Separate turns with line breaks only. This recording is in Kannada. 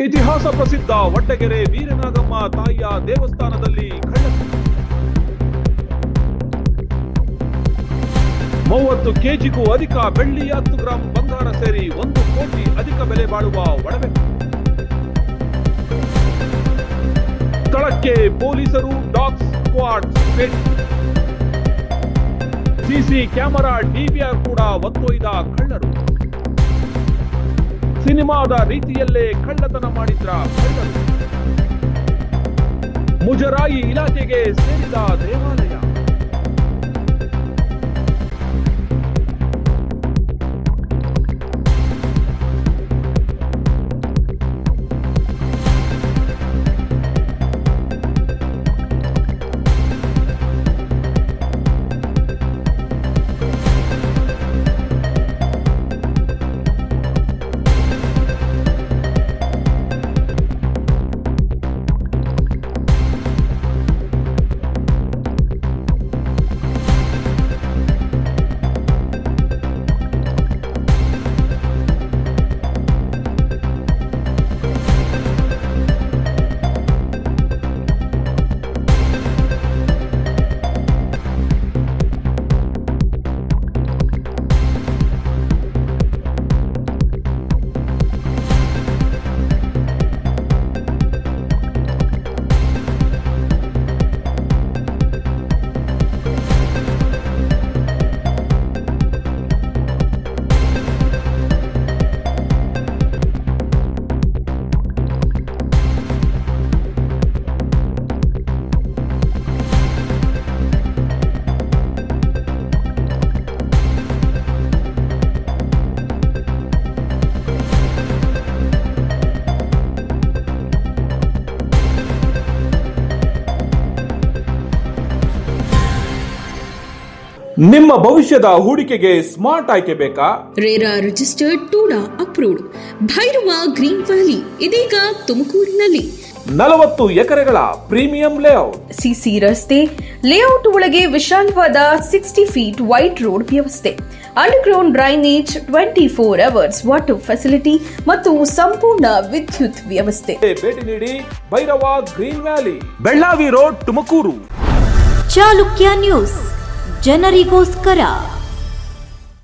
ಇತಿಹಾಸ ಪ್ರಸಿದ್ಧ ವಡ್ಡಗೆರೆ ವೀರನಾಗಮ್ಮ ತಾಯಿಯ ದೇವಸ್ಥಾನದಲ್ಲಿ ಕಳ್ಳತನ. 30 ಕೆಜಿಗೂ ಅಧಿಕ ಬೆಳ್ಳಿ, 10 ಗ್ರಾಂ ಬಂಗಾರ ಸೇರಿ 1 ಕೋಟಿ ಅಧಿಕ ಬೆಲೆ ಬಾಳುವ ಒಡವೆ. ಸ್ಥಳಕ್ಕೆ ಪೊಲೀಸರು, ಡಾಗ್ ಸ್ಕ್ವಾಡ್ ಭೇಟಿ. ಸಿಸಿ ಕ್ಯಾಮೆರಾ, ಡಿವಿಆರ್ ಕೂಡ ಒತ್ತೊಯ್ದ ಕಳ್ಳರು. ಸಿನಿಮಾದ ರೀತಿಯಲ್ಲೇ ಕಳ್ಳತನ ಮಾಡಿದ್ರ ಕಳ್ಳರು. ಮುಜರಾಯಿ ಇಲಾಖೆಗೆ ಸೇರಿದ ದೇವಾಲಯ. ನಿಮ್ಮ ಭವಿಷ್ಯದ ಹೂಡಿಕೆಗೆ ಸ್ಮಾರ್ಟ್ ಆಯ್ಕೆ ಬೇಕಾ?
RERA registered, TUDA approved Bhairava green valley ಇದೀಗ ತುಮಕೂರಿನಲ್ಲಿ
40 ಎಕರೆಗಳ ಪ್ರೀಮಿಯಂ ಲೇಔಟ್,
ಸಿಸಿ ರಸ್ತೆ, ಲೇಔಟ್ ಒಳಗೆ ವಿಶಾಲವಾದ 60 ಫೀಟ್ ವೈಡ್ ರೋಡ್ ವ್ಯವಸ್ಥೆ, underground drainage, 24 hours water facility ಮತ್ತು ಸಂಪೂರ್ಣ ವಿದ್ಯುತ್ ವ್ಯವಸ್ಥೆ.
ಭೇಟಿ ನೀಡಿ. Bhairava green valley, Bellavi road, Tumakuru.
Chalukya news, ಜನರಿಗೋಸ್ಕರ.